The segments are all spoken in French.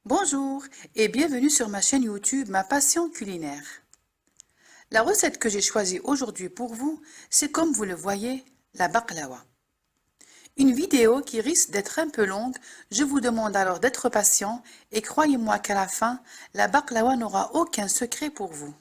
Bonjour et bienvenue sur ma chaîne YouTube Ma Passion Culinaire. La recette que j'ai choisie aujourd'hui pour vous, c'est comme vous le voyez, la baklawa. Une vidéo qui risque d'être un peu longue, je vous demande alors d'être patient et croyez-moi qu'à la fin, la baklawa n'aura aucun secret pour vous.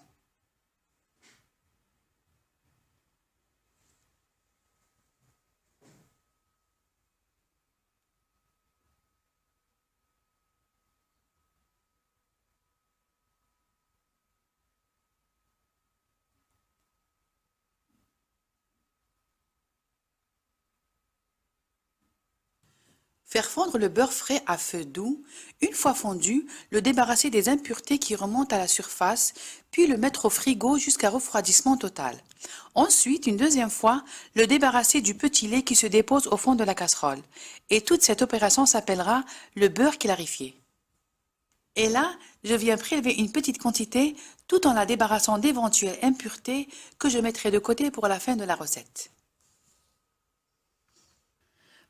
Faire fondre le beurre frais à feu doux. Une fois fondu, le débarrasser des impuretés qui remontent à la surface, puis le mettre au frigo jusqu'à refroidissement total. Ensuite, une deuxième fois, le débarrasser du petit lait qui se dépose au fond de la casserole. Et toute cette opération s'appellera le beurre clarifié. Et là, je viens prélever une petite quantité tout en la débarrassant d'éventuelles impuretés que je mettrai de côté pour la fin de la recette.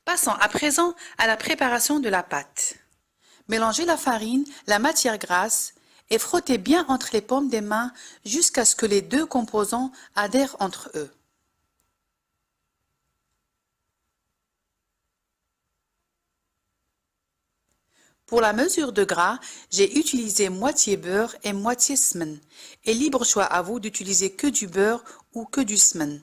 Passons à présent à la préparation de la pâte. Mélangez la farine, la matière grasse et frottez bien entre les paumes des mains jusqu'à ce que les deux composants adhèrent entre eux. Pour la mesure de gras, j'ai utilisé moitié beurre et moitié semen. Et libre choix à vous d'utiliser que du beurre ou que du semen.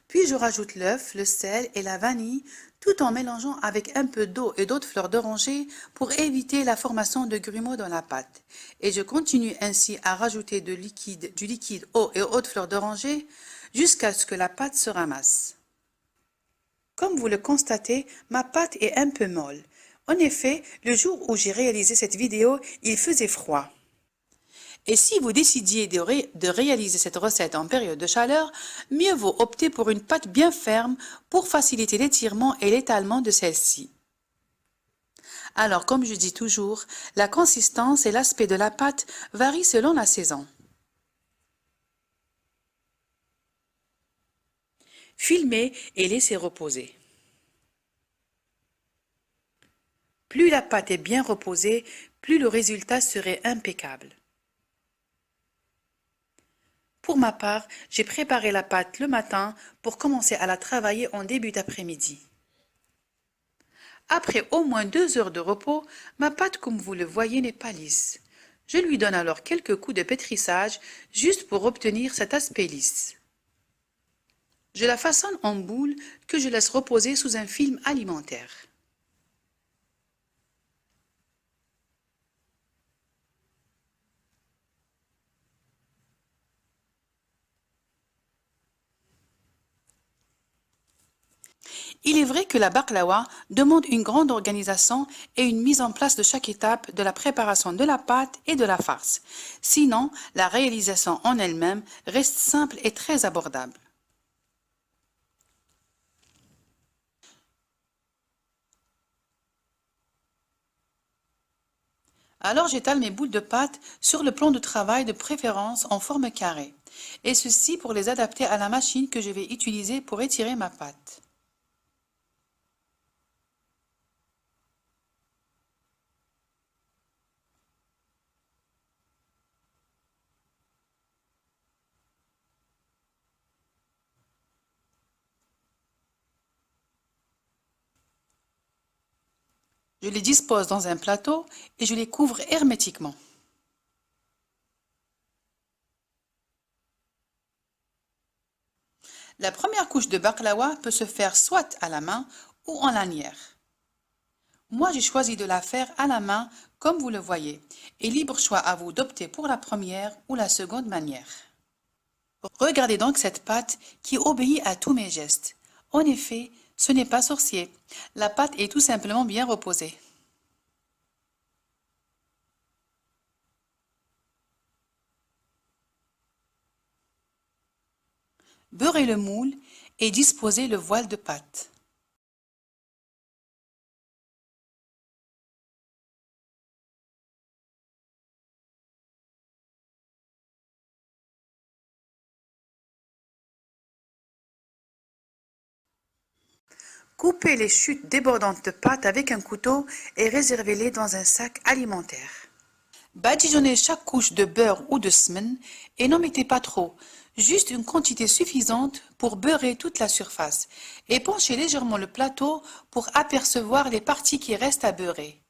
Puis je rajoute l'œuf, le sel et la vanille tout en mélangeant avec un peu d'eau et d'autres fleurs d'oranger pour éviter la formation de grumeaux dans la pâte. Et je continue ainsi à rajouter du liquide, eau et autres fleurs d'oranger jusqu'à ce que la pâte se ramasse. Comme vous le constatez, ma pâte est un peu molle. En effet, le jour où j'ai réalisé cette vidéo, il faisait froid. Et si vous décidiez de réaliser cette recette en période de chaleur, mieux vaut opter pour une pâte bien ferme pour faciliter l'étirement et l'étalement de celle-ci. Alors, comme je dis toujours, la consistance et l'aspect de la pâte varient selon la saison. Filmez et laissez reposer. Plus la pâte est bien reposée, plus le résultat serait impeccable. Pour ma part, j'ai préparé la pâte le matin pour commencer à la travailler en début d'après-midi. Après au moins 2 heures de repos, ma pâte, comme vous le voyez, n'est pas lisse. Je lui donne alors quelques coups de pétrissage, juste pour obtenir cet aspect lisse. Je la façonne en boule que je laisse reposer sous un film alimentaire. Il est vrai que la baklawa demande une grande organisation et une mise en place de chaque étape de la préparation de la pâte et de la farce. Sinon, la réalisation en elle-même reste simple et très abordable. Alors j'étale mes boules de pâte sur le plan de travail de préférence en forme carrée. Et ceci pour les adapter à la machine que je vais utiliser pour étirer ma pâte. Je les dispose dans un plateau et je les couvre hermétiquement. La première couche de baklawa peut se faire soit à la main ou en lanière. Moi, j'ai choisi de la faire à la main, comme vous le voyez, et libre choix à vous d'opter pour la première ou la seconde manière. Regardez donc cette pâte qui obéit à tous mes gestes. En effet, ce n'est pas sorcier. La pâte est tout simplement bien reposée. Beurrez le moule et disposez le voile de pâte. Coupez les chutes débordantes de pâte avec un couteau et réservez-les dans un sac alimentaire. Badigeonnez chaque couche de beurre ou de semen et n'en mettez pas trop, juste une quantité suffisante pour beurrer toute la surface et penchez légèrement le plateau pour apercevoir les parties qui restent à beurrer.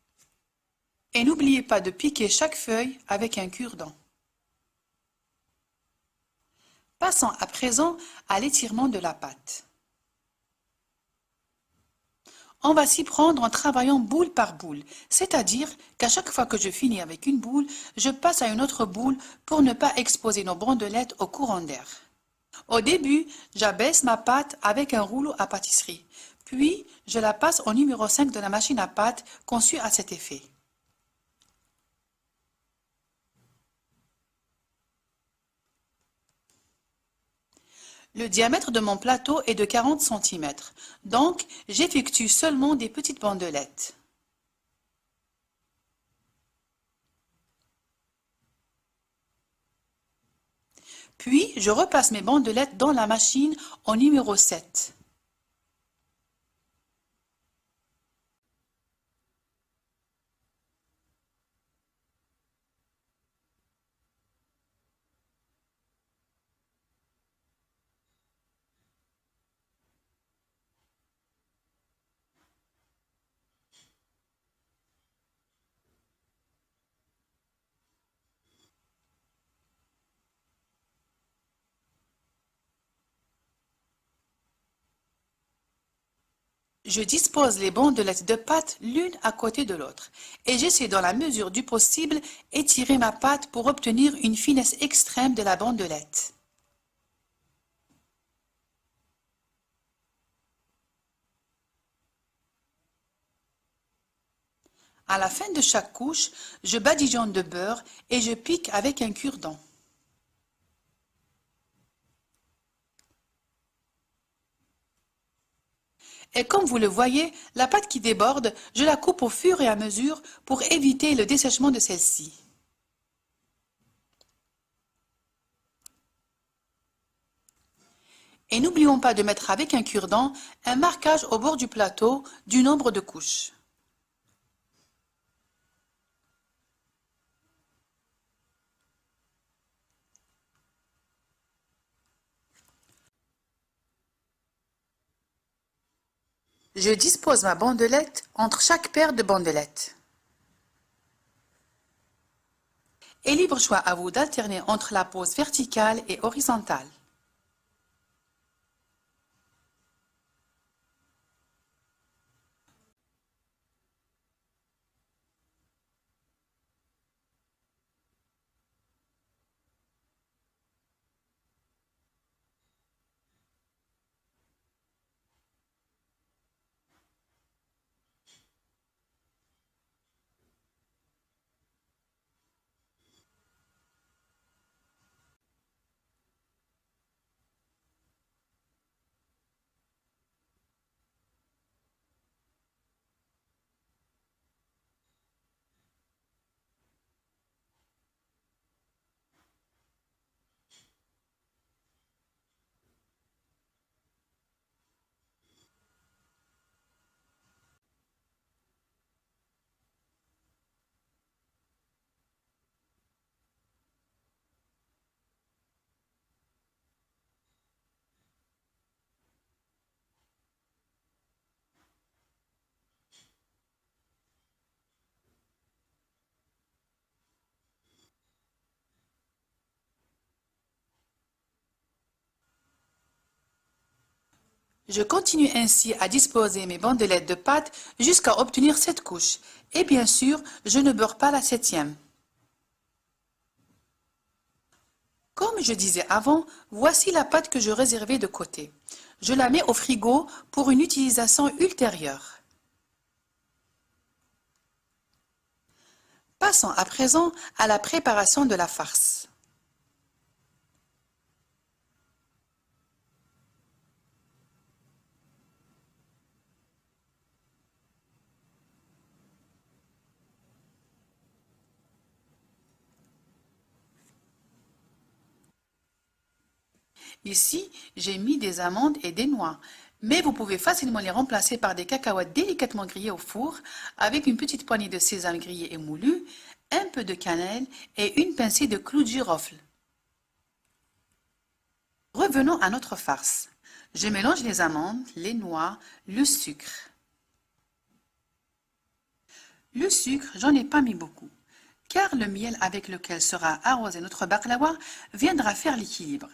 Et n'oubliez pas de piquer chaque feuille avec un cure-dent. Passons à présent à l'étirement de la pâte. On va s'y prendre en travaillant boule par boule, c'est-à-dire qu'à chaque fois que je finis avec une boule, je passe à une autre boule pour ne pas exposer nos bandelettes au courant d'air. Au début, j'abaisse ma pâte avec un rouleau à pâtisserie, puis je la passe au numéro 5 de la machine à pâte conçue à cet effet. Le diamètre de mon plateau est de 40 cm, donc j'effectue seulement des petites bandelettes. Puis, je repasse mes bandelettes dans la machine au numéro 7. Je dispose les bandelettes de pâte l'une à côté de l'autre et j'essaie dans la mesure du possible étirer ma pâte pour obtenir une finesse extrême de la bandelette. À la fin de chaque couche, je badigeonne de beurre et je pique avec un cure-dent. Et comme vous le voyez, la pâte qui déborde, je la coupe au fur et à mesure pour éviter le dessèchement de celle-ci. Et n'oublions pas de mettre avec un cure-dent un marquage au bord du plateau du nombre de couches. Je dispose ma bandelette entre chaque paire de bandelettes. Et libre choix à vous d'alterner entre la pose verticale et horizontale. Je continue ainsi à disposer mes bandelettes de pâte jusqu'à obtenir 7 couches. Et bien sûr, je ne beurre pas la septième. Comme je disais avant, voici la pâte que je réservais de côté. Je la mets au frigo pour une utilisation ultérieure. Passons à présent à la préparation de la farce. Ici, j'ai mis des amandes et des noix, mais vous pouvez facilement les remplacer par des cacahuètes délicatement grillées au four avec une petite poignée de sésame grillé et moulu, un peu de cannelle et une pincée de clous de girofle. Revenons à notre farce. Je mélange les amandes, les noix, le sucre. Le sucre, j'en ai pas mis beaucoup, car le miel avec lequel sera arrosé notre baklawa viendra faire l'équilibre.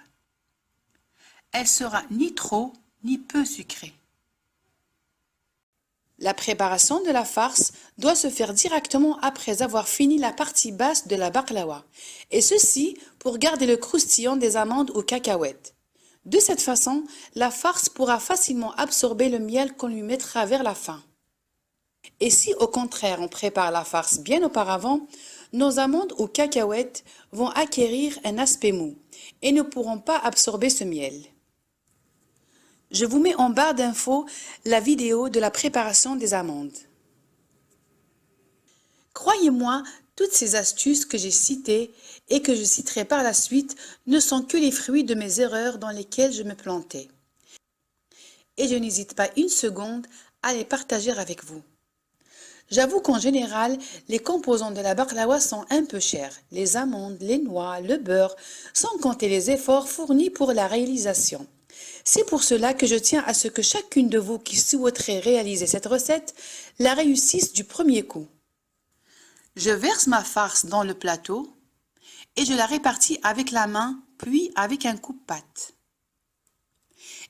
Elle sera ni trop ni peu sucrée. La préparation de la farce doit se faire directement après avoir fini la partie basse de la baklawa, et ceci pour garder le croustillant des amandes ou cacahuètes. De cette façon, la farce pourra facilement absorber le miel qu'on lui mettra vers la fin. Et si au contraire on prépare la farce bien auparavant, nos amandes ou cacahuètes vont acquérir un aspect mou et ne pourront pas absorber ce miel. Je vous mets en barre d'infos la vidéo de la préparation des amandes. Croyez-moi, toutes ces astuces que j'ai citées et que je citerai par la suite ne sont que les fruits de mes erreurs dans lesquelles je me plantais. Et je n'hésite pas une seconde à les partager avec vous. J'avoue qu'en général, les composants de la baklawa sont un peu chers. Les amandes, les noix, le beurre, sans compter les efforts fournis pour la réalisation. C'est pour cela que je tiens à ce que chacune de vous qui souhaiterait réaliser cette recette la réussisse du premier coup. Je verse ma farce dans le plateau et je la répartis avec la main, puis avec un coupe-pâte.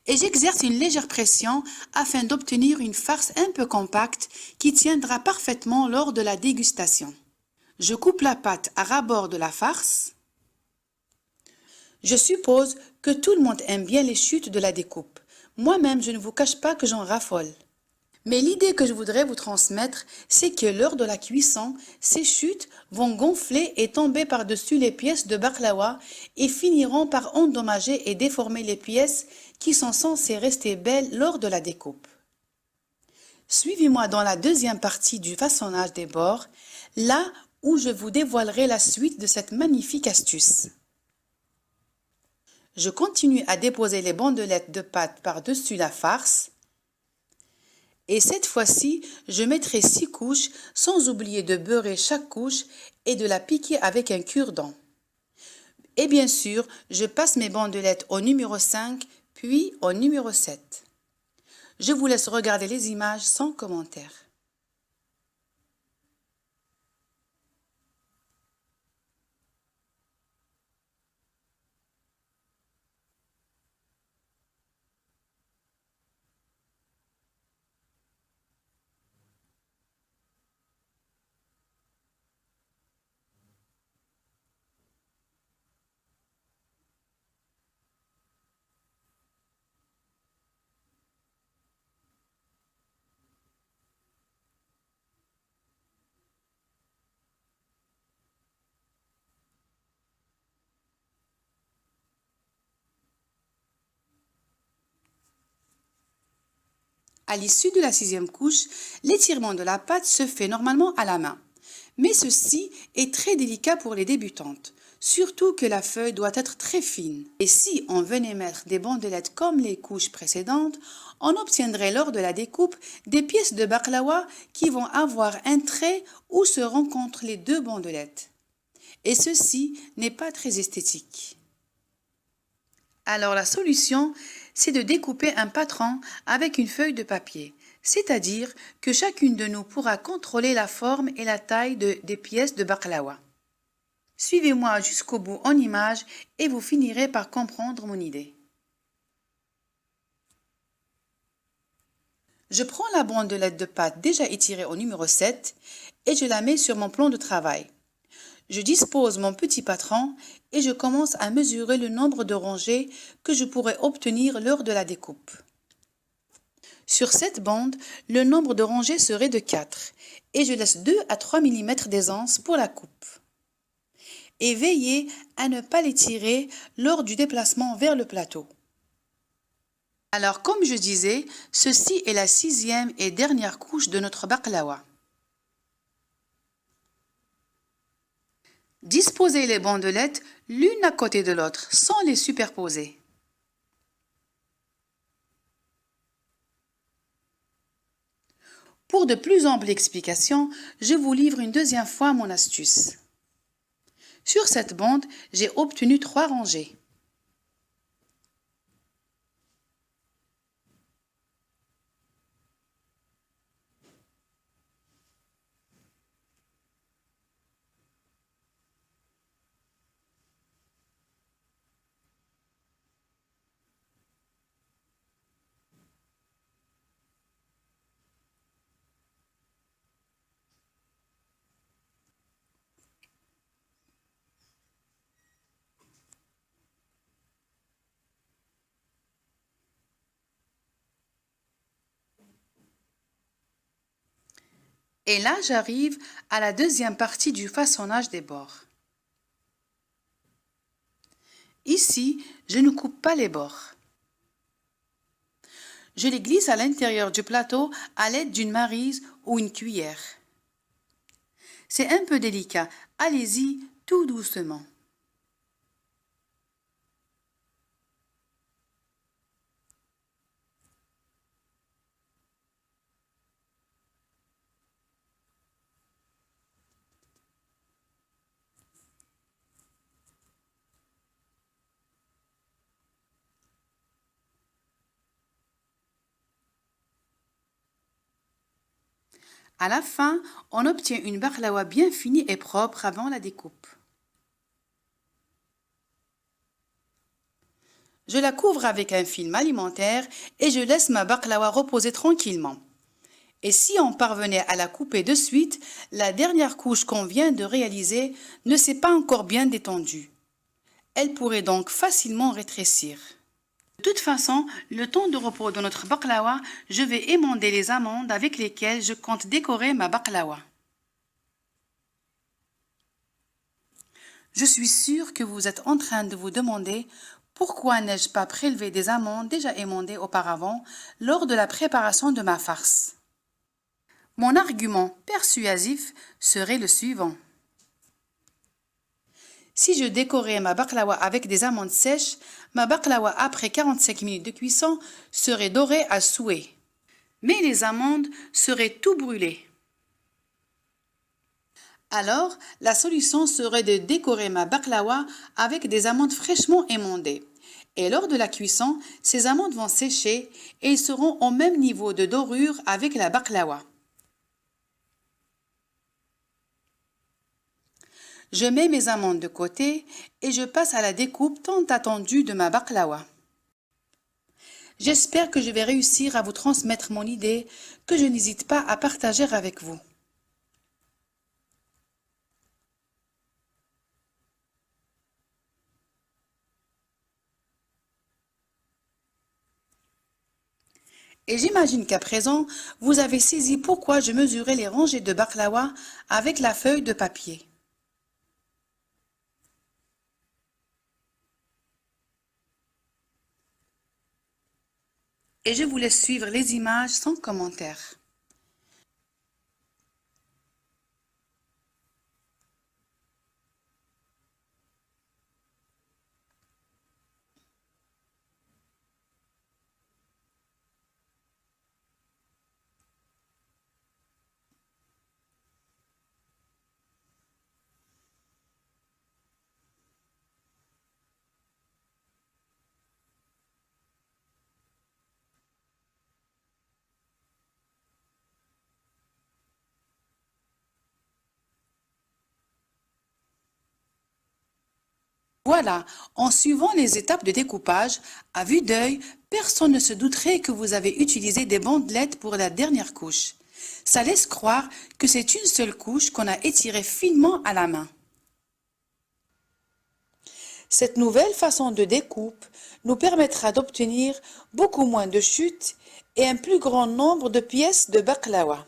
Et j'exerce une légère pression afin d'obtenir une farce un peu compacte qui tiendra parfaitement lors de la dégustation. Je coupe la pâte à ras-bord de la farce. Je suppose que tout le monde aime bien les chutes de la découpe. Moi-même, je ne vous cache pas que j'en raffole. Mais l'idée que je voudrais vous transmettre, c'est que lors de la cuisson, ces chutes vont gonfler et tomber par-dessus les pièces de baklawa et finiront par endommager et déformer les pièces qui sont censées rester belles lors de la découpe. Suivez-moi dans la deuxième partie du façonnage des bords, là où je vous dévoilerai la suite de cette magnifique astuce. Je continue à déposer les bandelettes de pâte par-dessus la farce. Et cette fois-ci, je mettrai 6 couches sans oublier de beurrer chaque couche et de la piquer avec un cure-dent. Et bien sûr, je passe mes bandelettes au numéro 5, puis au numéro 7. Je vous laisse regarder les images sans commentaire. À l'issue de la 6e couche, l'étirement de la pâte se fait normalement à la main. Mais ceci est très délicat pour les débutantes, surtout que la feuille doit être très fine. Et si on venait mettre des bandelettes comme les couches précédentes, on obtiendrait lors de la découpe des pièces de baklawa qui vont avoir un trait où se rencontrent les deux bandelettes. Et ceci n'est pas très esthétique. Alors la solution, c'est de découper un patron avec une feuille de papier, c'est-à-dire que chacune de nous pourra contrôler la forme et la taille des pièces de baklawa. Suivez-moi jusqu'au bout en image et vous finirez par comprendre mon idée. Je prends la bandelette de pâte déjà étirée au numéro 7 et je la mets sur mon plan de travail. Je dispose mon petit patron et je commence à mesurer le nombre de rangées que je pourrais obtenir lors de la découpe. Sur cette bande, le nombre de rangées serait de 4 et je laisse 2 à 3 mm d'aisance pour la coupe. Et veillez à ne pas les tirer lors du déplacement vers le plateau. Alors comme je disais, ceci est la 6e et dernière couche de notre baklawa. Disposez les bandelettes l'une à côté de l'autre sans les superposer. Pour de plus amples explications, je vous livre une deuxième fois mon astuce. Sur cette bande, j'ai obtenu 3 rangées. Et là, j'arrive à la deuxième partie du façonnage des bords. Ici, je ne coupe pas les bords. Je les glisse à l'intérieur du plateau à l'aide d'une maryse ou une cuillère. C'est un peu délicat, allez-y tout doucement. À la fin, on obtient une baklawa bien finie et propre avant la découpe. Je la couvre avec un film alimentaire et je laisse ma baklawa reposer tranquillement. Et si on parvenait à la couper de suite, la dernière couche qu'on vient de réaliser ne s'est pas encore bien détendue. Elle pourrait donc facilement rétrécir. De toute façon, le temps de repos de notre baklawa, je vais émonder les amandes avec lesquelles je compte décorer ma baklawa. Je suis sûre que vous êtes en train de vous demander pourquoi n'ai-je pas prélevé des amandes déjà émondées auparavant lors de la préparation de ma farce. Mon argument persuasif serait le suivant. Si je décorais ma baklawa avec des amandes sèches, ma baklawa après 45 minutes de cuisson serait dorée à souhait. Mais les amandes seraient tout brûlées. Alors, la solution serait de décorer ma baklawa avec des amandes fraîchement émondées. Et lors de la cuisson, ces amandes vont sécher et ils seront au même niveau de dorure avec la baklawa. Je mets mes amandes de côté et je passe à la découpe tant attendue de ma baklawa. J'espère que je vais réussir à vous transmettre mon idée que je n'hésite pas à partager avec vous. Et j'imagine qu'à présent, vous avez saisi pourquoi je mesurais les rangées de baklawa avec la feuille de papier. Et je vous laisse suivre les images sans commentaire. Voilà, en suivant les étapes de découpage, à vue d'œil, personne ne se douterait que vous avez utilisé des bandelettes pour la dernière couche. Ça laisse croire que c'est une seule couche qu'on a étirée finement à la main. Cette nouvelle façon de découpe nous permettra d'obtenir beaucoup moins de chutes et un plus grand nombre de pièces de baklawa.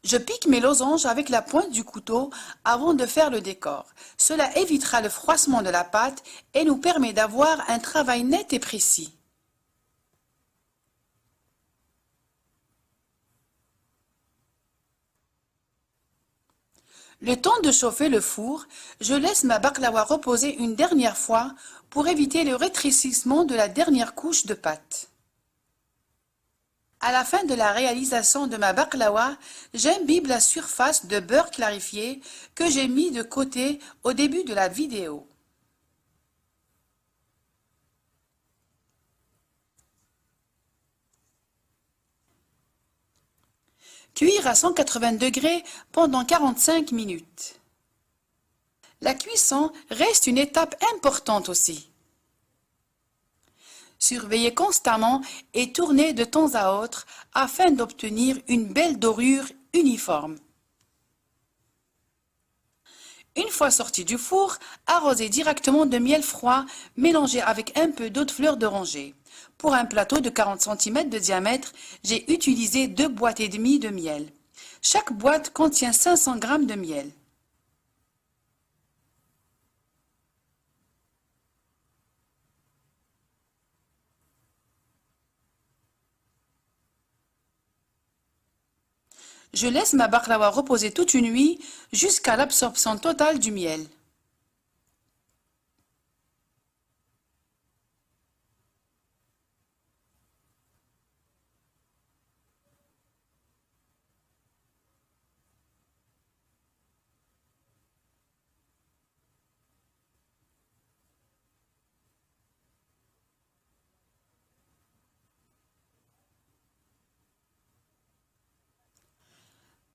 Je pique mes losanges avec la pointe du couteau avant de faire le décor. Cela évitera le froissement de la pâte et nous permet d'avoir un travail net et précis. Le temps de chauffer le four, je laisse ma baklawa reposer une dernière fois pour éviter le rétrécissement de la dernière couche de pâte. À la fin de la réalisation de ma baklawa, j'imbibe la surface de beurre clarifié que j'ai mis de côté au début de la vidéo. Cuire à 180 degrés pendant 45 minutes. La cuisson reste une étape importante aussi. Surveillez constamment et tournez de temps à autre afin d'obtenir une belle dorure uniforme. Une fois sorti du four, arrosez directement de miel froid mélangé avec un peu d'eau de fleur d'oranger. Pour un plateau de 40 cm de diamètre, j'ai utilisé 2 boîtes et demie de miel. Chaque boîte contient 500 g de miel. Je laisse ma baklawa reposer toute une nuit jusqu'à l'absorption totale du miel.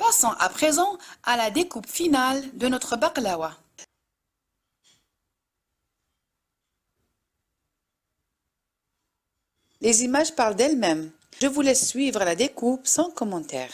Passons à présent à la découpe finale de notre baklawa. Les images parlent d'elles-mêmes. Je vous laisse suivre la découpe sans commentaire.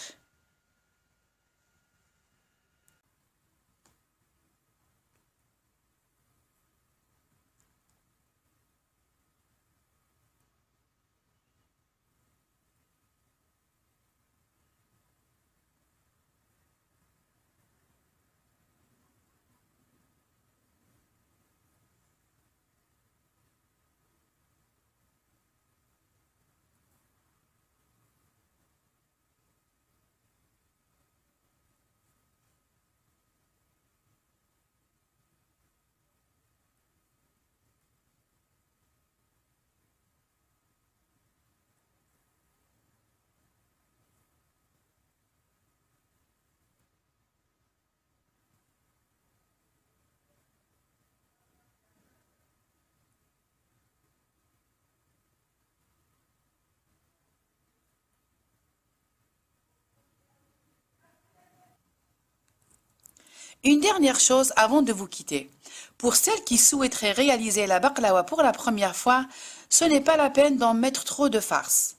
Une dernière chose avant de vous quitter. Pour celles qui souhaiteraient réaliser la baklawa pour la première fois, ce n'est pas la peine d'en mettre trop de farce.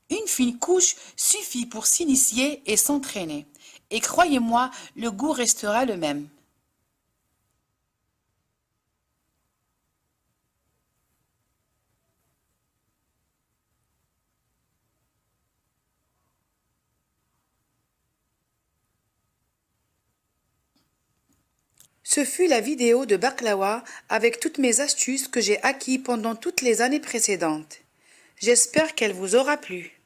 Une fine couche suffit pour s'initier et s'entraîner. Et croyez-moi, le goût restera le même. Ce fut la vidéo de baklawa avec toutes mes astuces que j'ai acquis pendant toutes les années précédentes. J'espère qu'elle vous aura plu.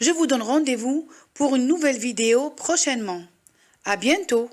Je vous donne rendez-vous pour une nouvelle vidéo prochainement. À bientôt!